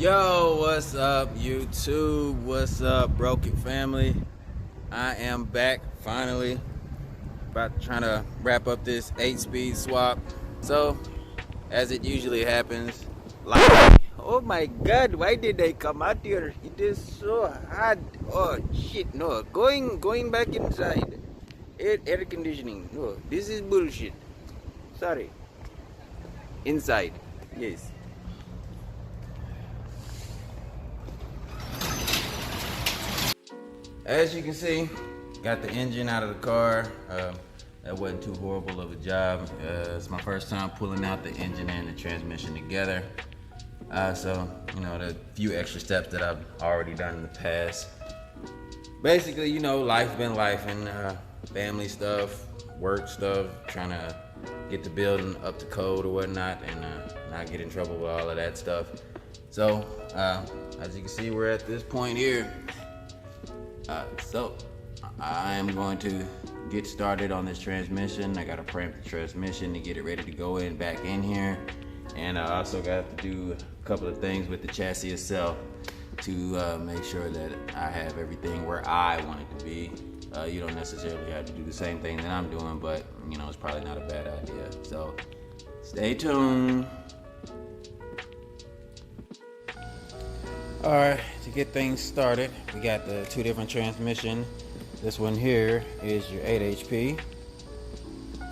Yo, what's up YouTube? What's up Broken Family? I am back finally. About trying to wrap up this 8-speed swap. So, as it usually happens, like, oh my god, why did they come out here? It is so hot. Oh shit, no. Going back inside. Air conditioning. No, this is bullshit. Sorry. Inside. Yes. As you can see, got the engine out of the car. That wasn't too horrible of a job. It's my first time pulling out the engine and the transmission together. So, you know, the few extra steps that I've already done in the past. Basically, you know, life's been life and family stuff, work stuff, trying to get the building up to code or whatnot and not get in trouble with all of that stuff. So, as you can see, we're at this point here. So I am going to get started on this transmission. I got to preamp the transmission to get it ready to go back in here, and I also got to do a couple of things with the chassis itself to make sure that I have everything where I want it to be. You don't necessarily have to do the same thing that I'm doing, but you know, it's probably not a bad idea. So stay tuned. Alright, to get things started, we got the two different transmission. This one here is your 8 HP,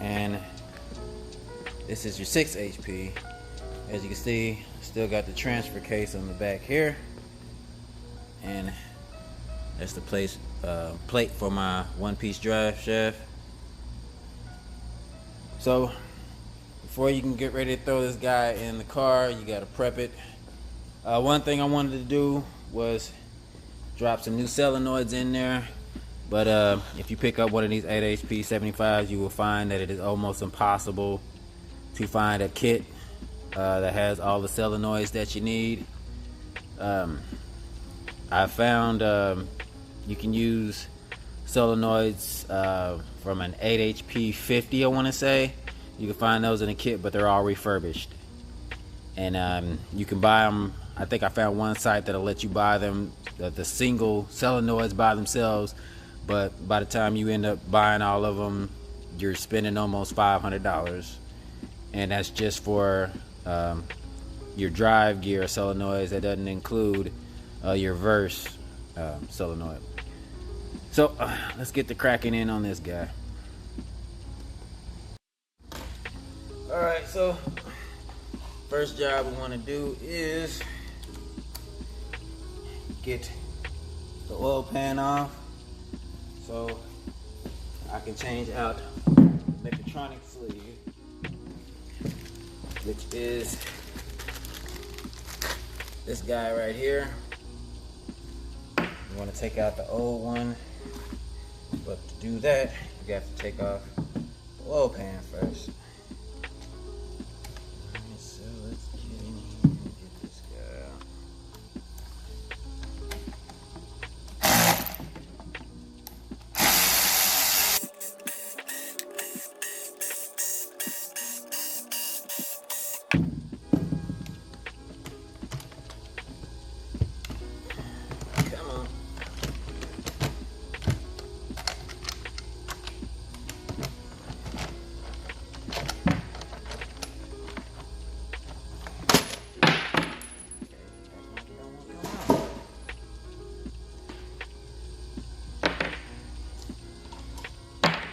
and this is your 6 HP. As you can see, still got the transfer case on the back here, and that's the plate for my one-piece drive shaft. So, before you can get ready to throw this guy in the car, you got to prep it. One thing I wanted to do was drop some new solenoids in there, but if you pick up one of these 8 HP 75s, you will find that it is almost impossible to find a kit that has all the solenoids that you need. I found you can use solenoids from an 8 HP 50, I want to say. You can find those in a kit, but they're all refurbished, and you can buy them. I think I found one site that'll let you buy them, the single solenoids by themselves, but by the time you end up buying all of them, you're spending almost $500, and that's just for your drive gear solenoids. That doesn't include your verse solenoid. So let's get the cracking in on this guy. Alright, so first job we want to do is get the oil pan off so I can change out the Mechatronic sleeve, which is this guy right here. You want to take out the old one, but to do that you have to take off the oil pan first. So let's get in here and get this guy out. Come on.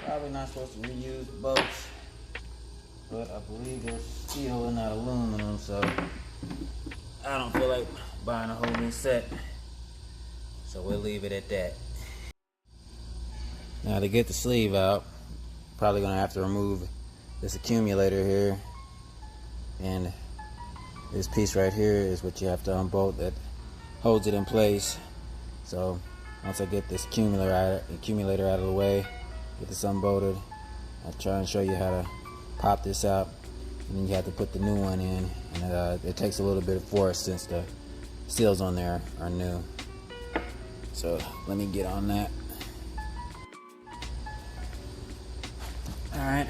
Probably not supposed to reuse bolts, but I believe they're steel and not aluminum, so I don't feel like buying a whole new set, so we'll leave it at that. Now to get the sleeve out, probably gonna have to remove this accumulator here, and this piece right here is what you have to unbolt that holds it in place. So once I get this accumulator out of the way, get this unbolted, I'll try and show you how to pop this out, and then you have to put the new one in, and it takes a little bit of force since the seals on there are new. So let me get on that. Alright,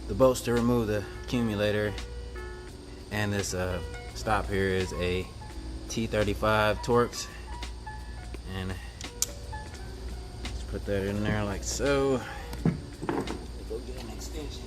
the bolts to remove the accumulator and this stop here is a T35 Torx, and just put that in there like so. Go get an extension.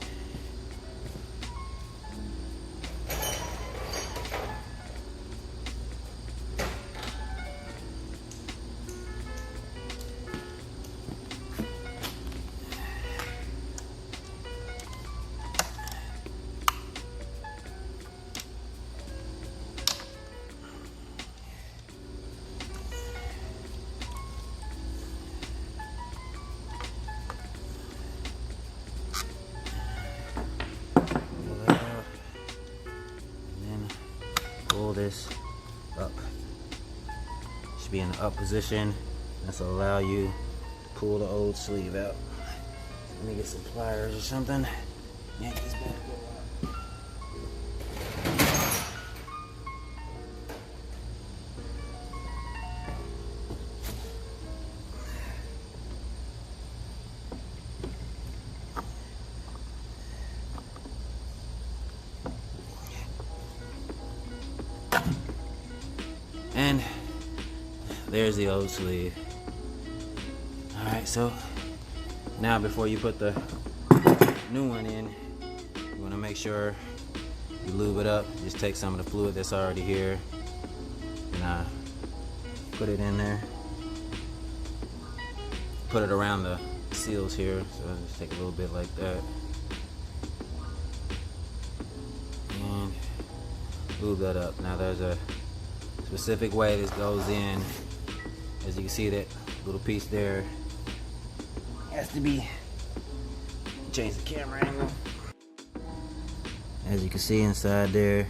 Pull this up. Should be in the up position. This will allow you to pull the old sleeve out. Let me get some pliers or something. Yank this back door out. And there's the old sleeve. Alright, so now before you put the new one in, you want to make sure you lube it up. Just take some of the fluid that's already here and put it in there. Put it around the seals here, so just take a little bit like that. And lube that up. Now there's a specific way this goes in. As you can see, that little piece there has to be, change the camera angle. As you can see inside there,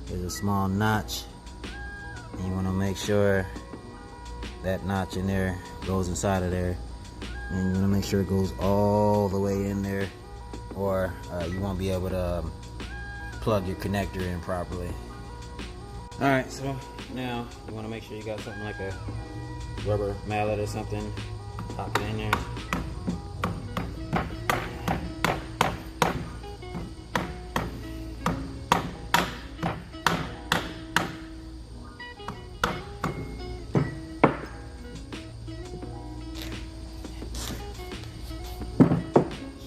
there's a small notch, and you want to make sure that notch in there goes inside of there, and you want to make sure it goes all the way in there, or you won't be able to plug your connector in properly. Alright, so now you want to make sure you got something like a rubber mallet or something. Pop it in there.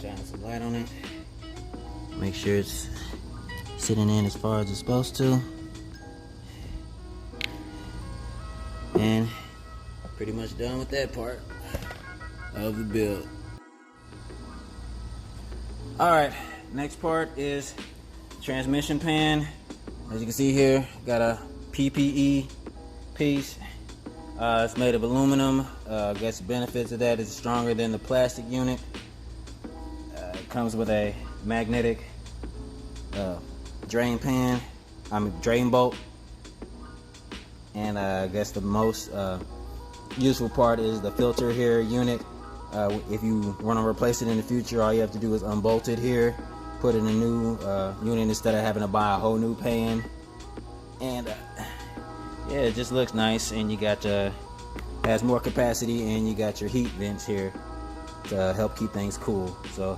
Shine some light on it. Make sure it's sitting in as far as it's supposed to. And pretty much done with that part of the build. Alright, next part is transmission pan. As you can see here, got a PPE piece. It's made of aluminum. I guess the benefits of that is stronger than the plastic unit. It comes with a magnetic drain bolt. And I guess the most useful part is the filter here unit. If you want to replace it in the future, all you have to do is unbolt it here, put in a new unit instead of having to buy a whole new pan. And yeah, it just looks nice, and you got has more capacity, and you got your heat vents here to help keep things cool. So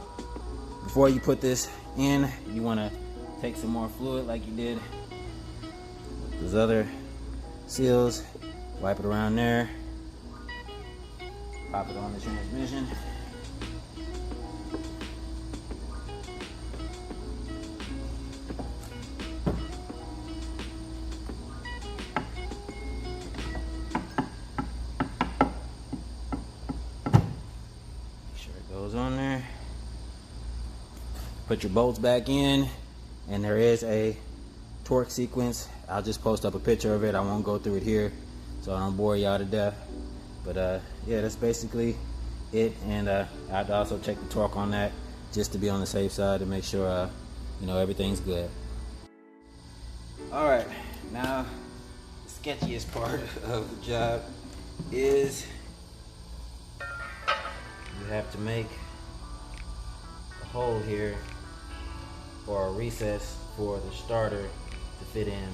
before you put this in, you want to take some more fluid like you did with those other seals, wipe it around there, pop it on the transmission. Make sure it goes on there. Put your bolts back in, and there is a torque sequence. I'll just post up a picture of it. I won't go through it here so I don't bore y'all to death. But yeah, that's basically it. And I'd also check the torque on that just to be on the safe side to make sure you know, everything's good. Alright, now the sketchiest part of the job is you have to make a hole here or a recess for the starter to fit in.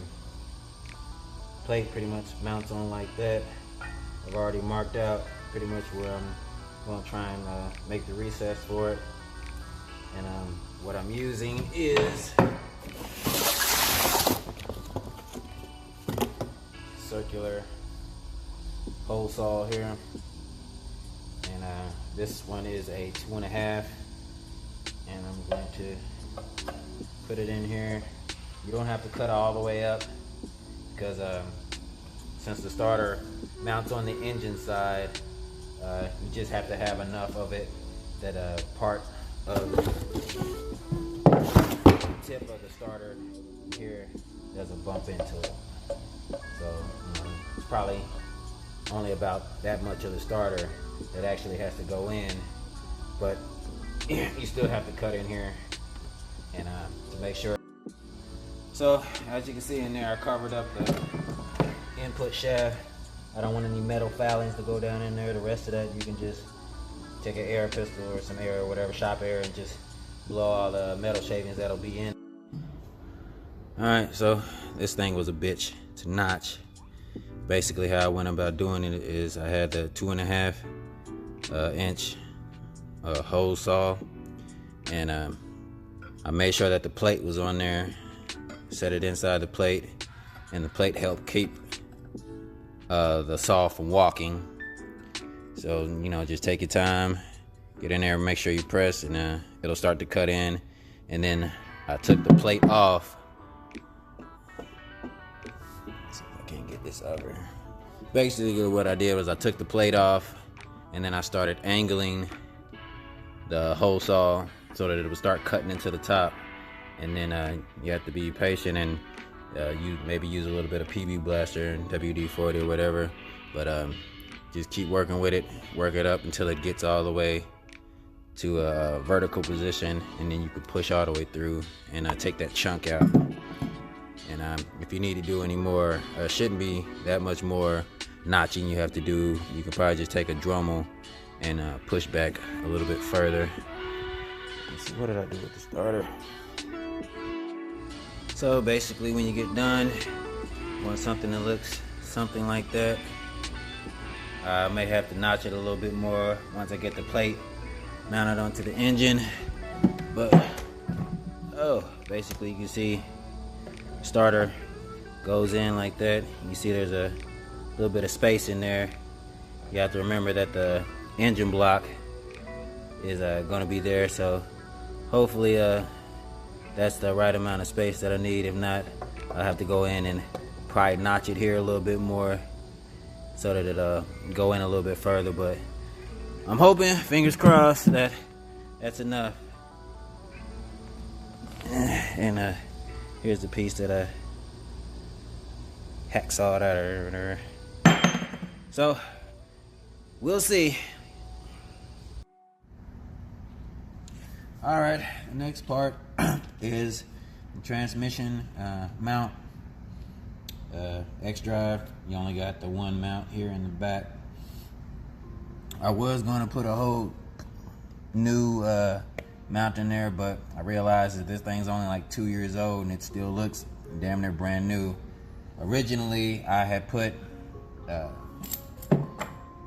Plate pretty much mounts on like that. I've already marked out pretty much where I'm going to try and make the recess for it. And what I'm using is circular hole saw here, and this one is a 2.5, and I'm going to put it in here. You don't have to cut all the way up because since the starter mounts on the engine side, you just have to have enough of it that part of the tip of the starter here doesn't bump into it. So it's probably only about that much of the starter that actually has to go in, but you still have to cut in here and to make sure. So as you can see in there, I covered up the input shaft. I don't want any metal foulings to go down in there. The rest of that you can just take an air pistol or some air or whatever, shop air, and just blow all the metal shavings that'll be in. Alright, so this thing was a bitch to notch. Basically how I went about doing it is I had the 2.5 inch hole saw, and I made sure that the plate was on there, set it inside the plate, and the plate helped keep the saw from walking. So, you know, just take your time, get in there, make sure you press, and it'll start to cut in. And then I took the plate off. Let's see if I can't get this over. Basically what I did was I took the plate off, and then I started angling the hole saw so that it would start cutting into the top. And then you have to be patient and you maybe use a little bit of PB Blaster and WD-40 or whatever, but just keep working with it, work it up until it gets all the way to a vertical position, and then you can push all the way through and take that chunk out. And if you need to do any more, shouldn't be that much more notching you have to do. You can probably just take a Dremel and push back a little bit further. Let's see, what did I do with the starter? So basically when you get done, you want something that looks something like that. I may have to notch it a little bit more once I get the plate mounted onto the engine, but basically you can see starter goes in like that. You see there's a little bit of space in there. You have to remember that the engine block is going to be there, so hopefully that's the right amount of space that I need. If not, I'll have to go in and probably notch it here a little bit more so that it'll go in a little bit further, but I'm hoping, fingers crossed, that that's enough. And here's the piece that I hacksawed out or whatever. So we'll see. All right, the next part is the transmission mount. X-drive, you only got the one mount here in the back. I was going to put a whole new mount in there, but I realized that this thing's only like 2 years old and it still looks damn near brand new. Originally I had put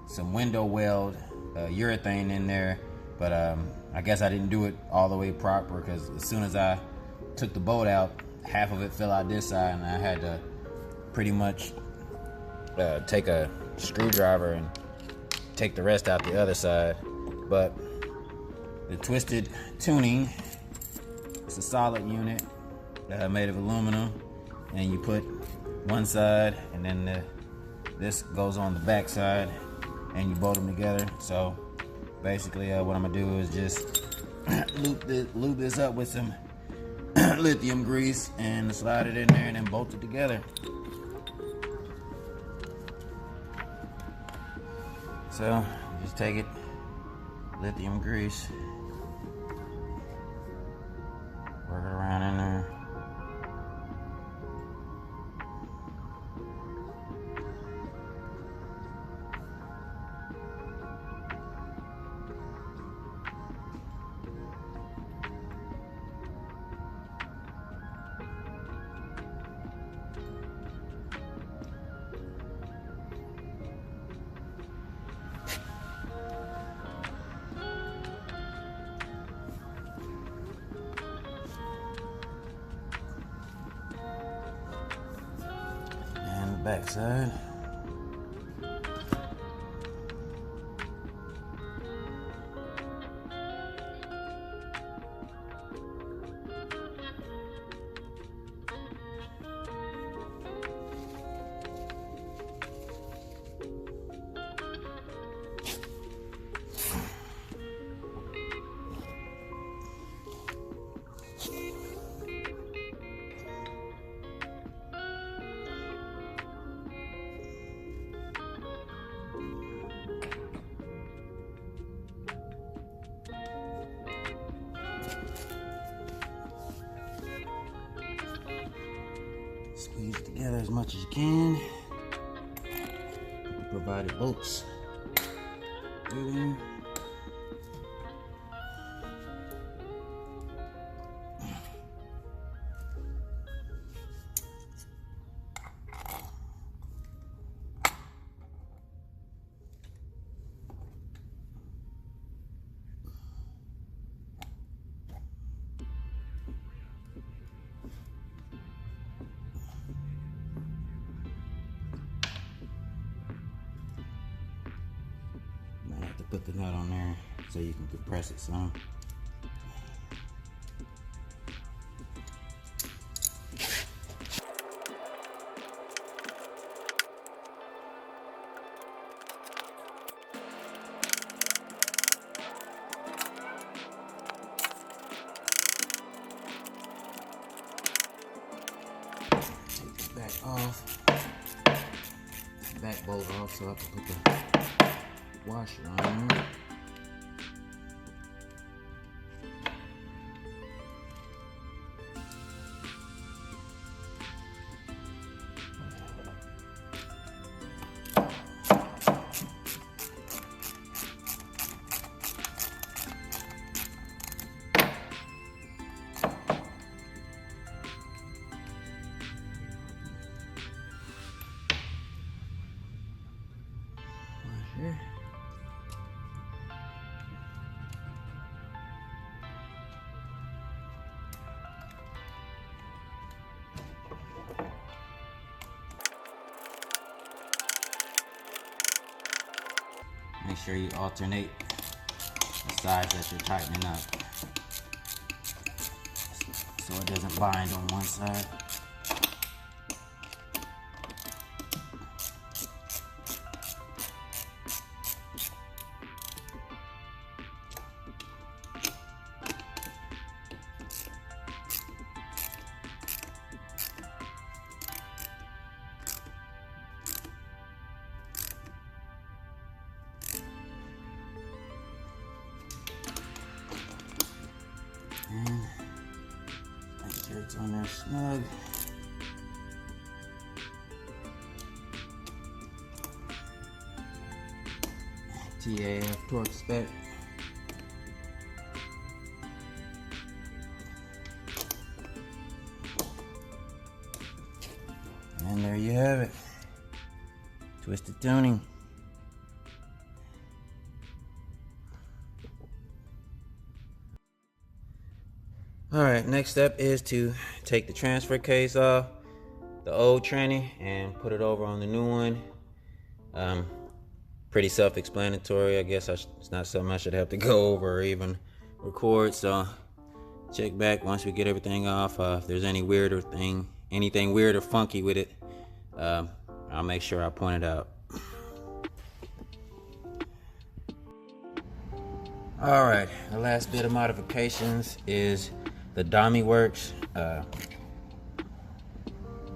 some window weld urethane in there, but I guess I didn't do it all the way proper, because as soon as I took the bolt out, half of it fell out this side, and I had to pretty much take a screwdriver and take the rest out the other side. But the twisted tuning, it's a solid unit made of aluminum, and you put one side and then this goes on the back side and you bolt them together. So basically what I'm gonna do is just lube this up with some lithium grease and slide it in there and then bolt it together. So just take it, lithium grease, work it around in there. Back side. as much as you can. Provided bolts. Really. Put the nut on there so you can compress it some. Take the back off, back bolt off so I can put the washer on there. Washer. Make sure you alternate the sides that you're tightening up so it doesn't bind on one side. And make sure it's on there snug. TAF torque spec. And there you have it. Twisted tuning. Alright, next step is to take the transfer case off the old tranny and put it over on the new one. Pretty self-explanatory. I guess it's not something I should have to go over or even record, so check back once we get everything off. If there's anything weird or funky with it, I'll make sure I point it out. Alright, the last bit of modifications is the Domi Works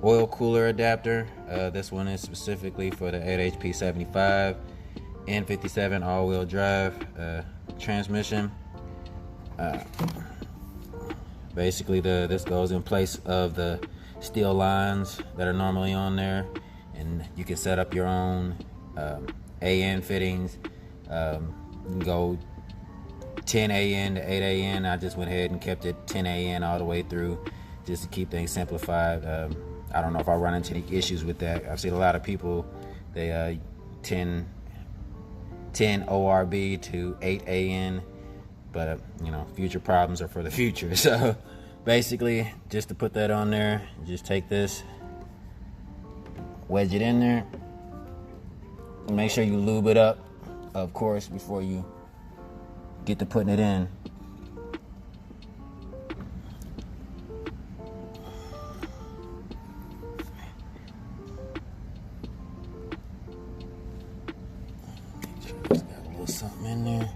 oil cooler adapter. This one is specifically for the 8HP75 N57 all-wheel drive transmission. Basically, this goes in place of the steel lines that are normally on there, and you can set up your own AN fittings. You can go 10 AN to 8 AN. I just went ahead and kept it 10 AN all the way through just to keep things simplified. I don't know if I run into any issues with that. I've seen a lot of people, they 10 ORB to 8 AN, but you know, future problems are for the future. So basically, just to put that on there, just take this, wedge it in there, and make sure you lube it up, of course, before you get to putting it in. Make sure it's got a little something in there.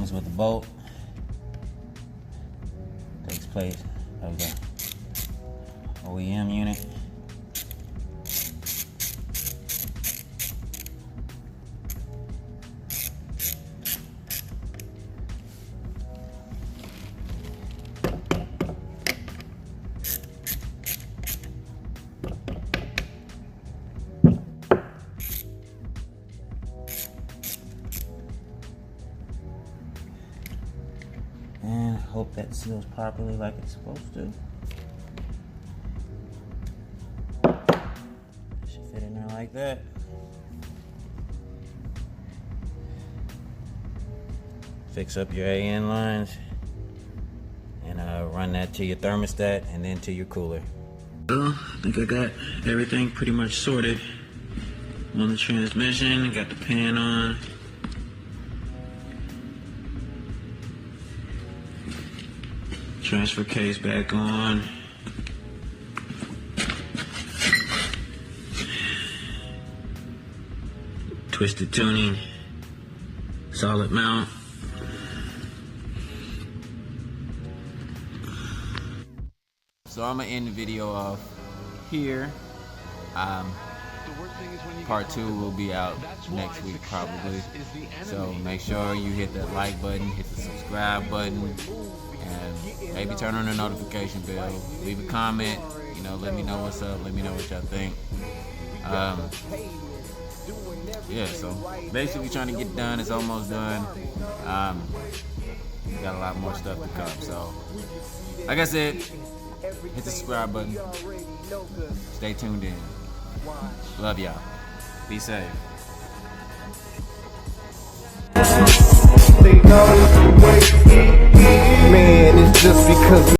comes with a bolt. Takes place of the OEM unit. And hope that seals properly like it's supposed to. Should fit in there like that. Fix up your AN lines and run that to your thermostat and then to your cooler. Well, I think I got everything pretty much sorted on the transmission. Got the pan on. Transfer case back on. Twisted tuning. Solid mount. So I'm gonna end the video off here. Part 2 will be out next week probably. So make sure you hit that like button, hit the subscribe button, and maybe turn on the notification bell. Leave a comment, you know, let me know what's up, let me know what y'all think. Yeah, so basically trying to get done. It's almost done. We got a lot more stuff to come. So like I said, hit the subscribe button. Stay tuned in. Love y'all. Be safe. Man, it's just because